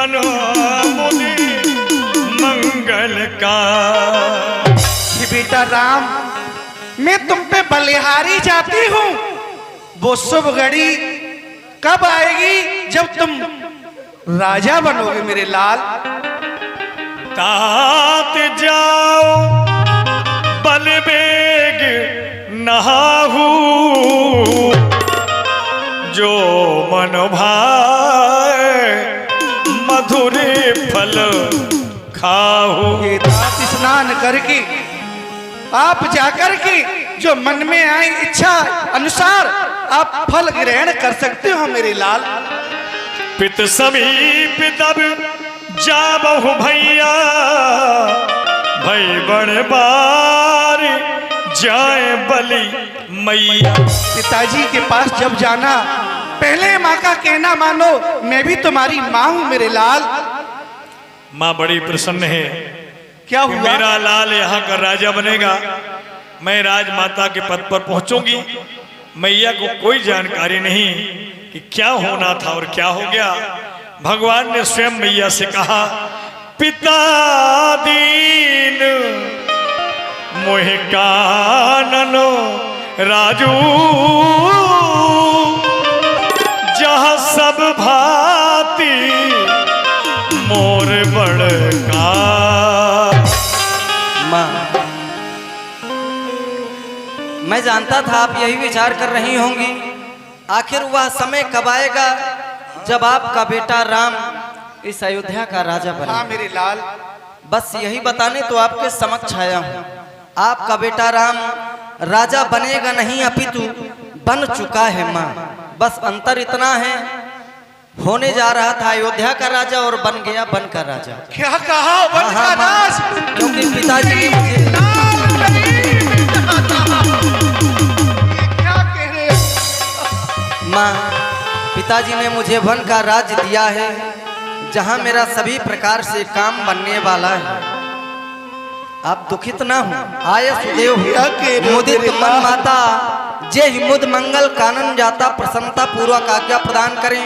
जन मुनि मंगल का। बेटा राम, मैं तुम पे बलिहारी जाती हूँ। वो शुभ घड़ी कब आएगी जब तुम राजा बनोगे मेरे लाल? तात जाओ बलवेग नहाहू, जो मन भाए मधुर फल खाहू। ये तात स्नान करके आप जाकर के जो मन में आए इच्छा अनुसार आप फल ग्रहण कर सकते हो मेरे लाल। पित समीप तब जाबहु भैया, भई बड़ बार जाए बलि मैया। पिताजी के पास जब जाना पहले माँ का कहना मानो, मैं भी तुम्हारी माँ हूँ मेरे लाल। माँ बड़ी प्रसन्न है। क्या हुआ? मेरा लाल यहाँ का राजा बनेगा, मैं राजमाता के पद पर पहुंचूंगी। मैया को कोई जानकारी नहीं कि क्या होना था और क्या हो गया। भगवान ने स्वयं मैया से कहा, पिता दीन मोहे काननो राजू, जहाँ सब भांति मोर बड़का। माँ, मैं जानता था आप यही विचार कर रही होंगी। आखिर वह समय कब आएगा जब आपका बेटा राम इस अयोध्या का राजा बने? हाँ मेरे लाल। बस यही बताने तो आपके समक्ष आया हूँ। आपका बेटा राम राजा बनेगा नहीं, अपितु बन चुका है माँ। बस अंतर इतना है, होने जा रहा था अयोध्या का राजा और बन गया वन का राजा। क्या कहा? वन का राज? क्योंकि पिताजी ने मुझे क्या कह रहे हो? माँ, पिताजी ने मुझे वन का राज दिया है, जहाँ मेरा सभी प्रकार से काम बनने वाला है। आप दुखित ना हो। आय सुदेव मुदित मन माता, जय मुद मंगल कानन जाता, प्रसन्नता पूर्वक आज्ञा प्रदान करें,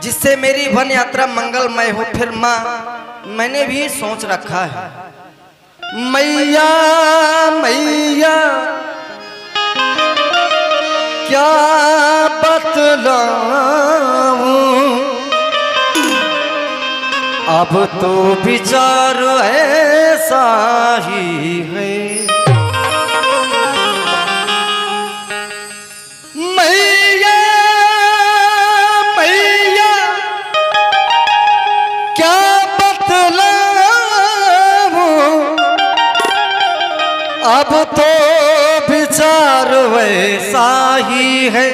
जिससे मेरी वन यात्रा मंगलमय हो। फिर माँ, मैंने भी सोच रखा है। मैया मैया क्या बतलाऊं, अब तो विचार ऐसा ही है। मैया मैया क्या बतलाऊं, अब तो विचार वैसा ही है।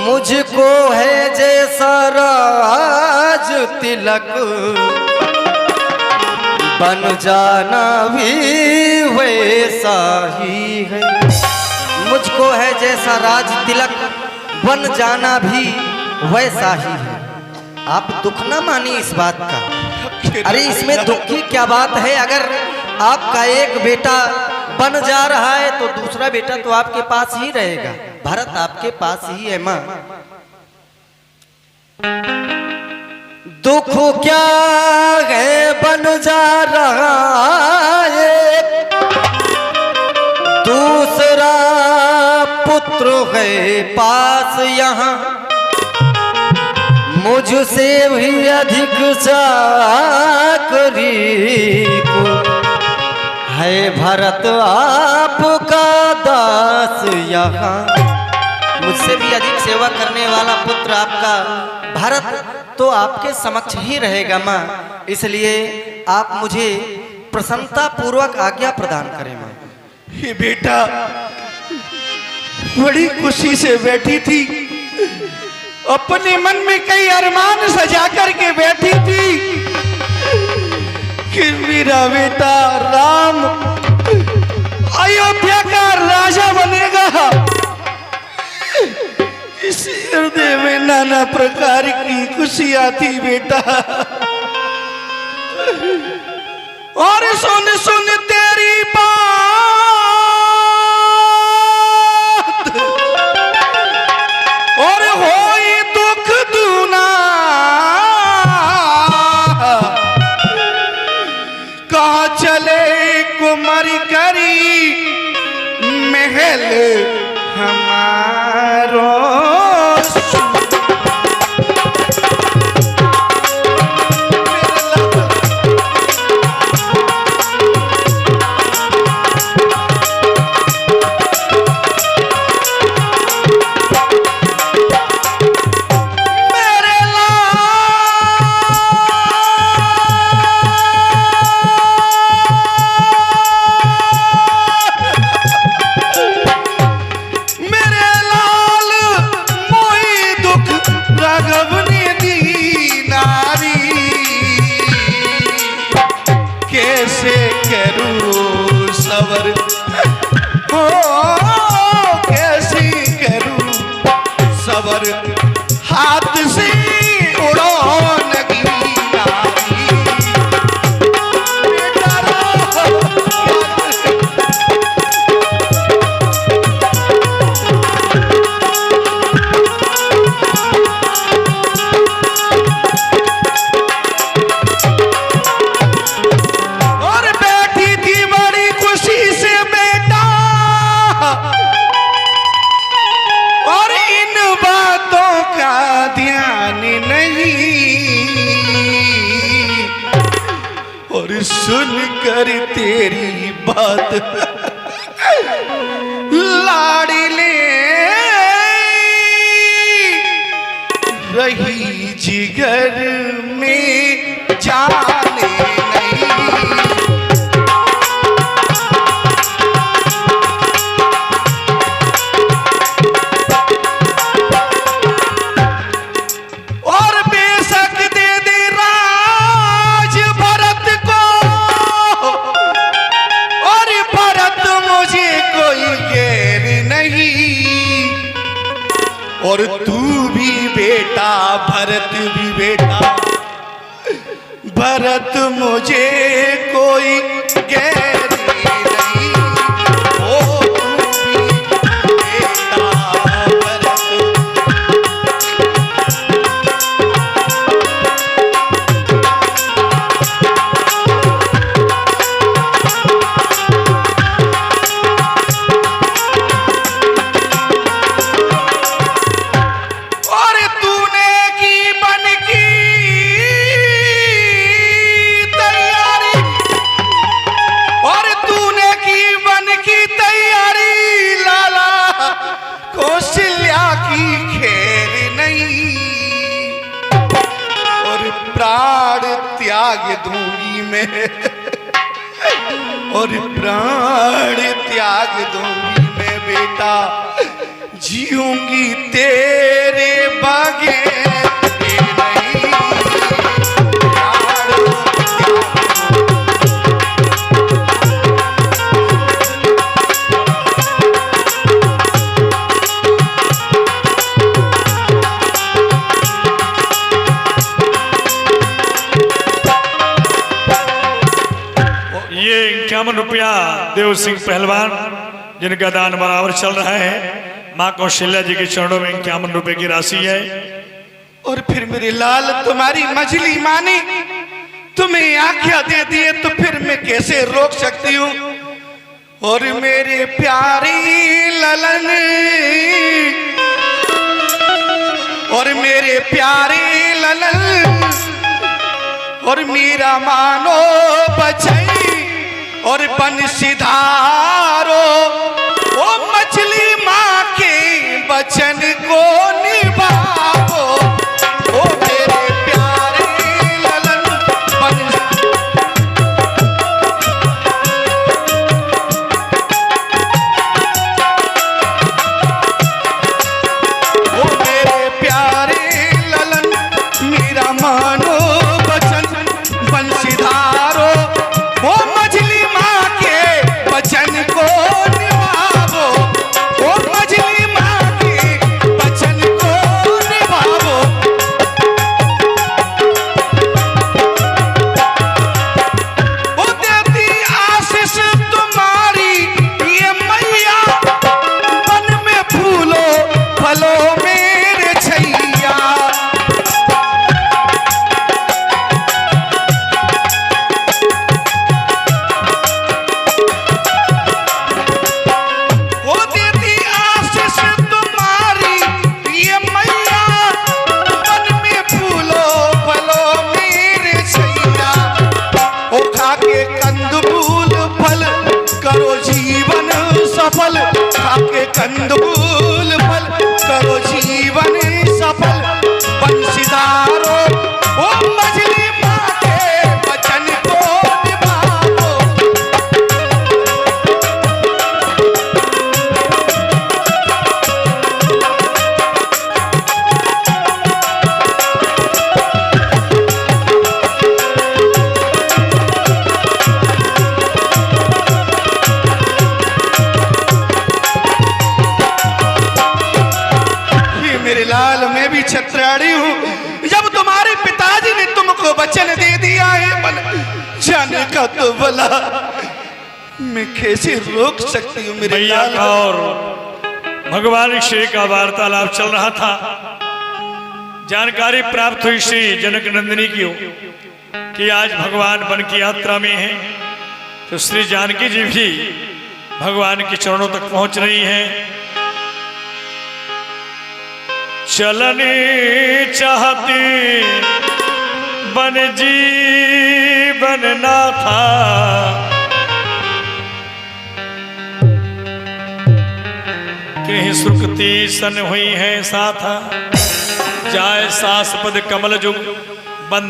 मुझको है जैसा राज तिलक, बन जाना भी वैसा ही है। मुझको है जैसा राज तिलक, बन जाना भी वैसा ही है। आप दुख ना मानिए इस बात का। अरे इसमें दुख की क्या बात है? अगर आपका एक बेटा बन जा रहा है तो दूसरा बेटा तो आपके पास ही रहेगा। भरत आपके पास ही है माँ। दुख क्या है बन जा रहा है, दूसरा पुत्र है पास यहाँ, मुझसे भी अधिक चाकरी को है भरत आपका दास यहाँ। मुझसे भी अधिक सेवा करने वाला पुत्र आपका भरत तो आपके समक्ष ही रहेगा माँ। इसलिए आप मुझे प्रसन्नता पूर्वक आज्ञा प्रदान करें माँ। ये बेटा बड़ी खुशी से बैठी थी, अपने मन में कई अरमान सजा करके बैठी थी कि मेरा बेटा राम अयोध्या का राजा बनेगा। इस हृदय में नाना प्रकार की खुशियां थी बेटा। और सुन सुन तेरी बात, और होई दुख दूना दीवारी करी महल हमारो हाथ से उड़ो लगी नारी बेटा और बैठी थी बड़ी खुशी से बेटा और इन बातों का ध्यान नहीं और सुनकर तेरी बात लाडली रही जिगर में जाने नहीं और तू भी बेटा भरत भी बेटा भरत मुझे कोई गैर नहीं ओ तू भी बेटा भरत प्राण त्याग दूंगी मैं और प्राण त्याग दूंगी मैं बेटा जीऊंगी तेरे बगैर ₹51 देव सिंह पहलवान जिनका दान बराबर चल रहा है माँ कौशल्या जी के चरणों में ₹51 की राशि है। और फिर मेरे लाल तुम्हारी मछली मानी तुम्हें आज्ञा दे दिए तो फिर मैं कैसे रोक सकती हूँ। और मेरे प्यारी ललन और मेरे प्यारे ललन और मेरा मानो बचई और बंशीधारो ओ मछली माँ के वचन को निभाओ ओ मेरे प्यारे ललन ओ मेरे प्यारे ललन मेरा मानो वचन बंशीधारो ओ मछली माँ के वचन को निभाओ ओ मछली माँ के वचन करो जीवन सफल खाके कंदूल फल, करो जीवन सफल बंसीदारो, ओ मछली माँ के वचन को निभाओ। मेरे लाल मैं भी छत्राड़ी हूँ, जब तुम्हारे पिताजी ने तुमको वचन दे दिया है बल जाने का तो भला मैं कैसे रोक सकती हूँ मेरे मैया लाल। का और भगवान श्री का वार्तालाप चल रहा था। जानकारी प्राप्त हुई श्री जनक नंदिनी की कि आज भगवान वन की यात्रा में हैं, तो श्री जानकी जी भी भगवान के चरणों तक पहुंच रही हैं। चलनी चाहती बन जीवन ना था, कहीं सुकृति सन हुई है साथा, जाए सास पद कमल जुग बंद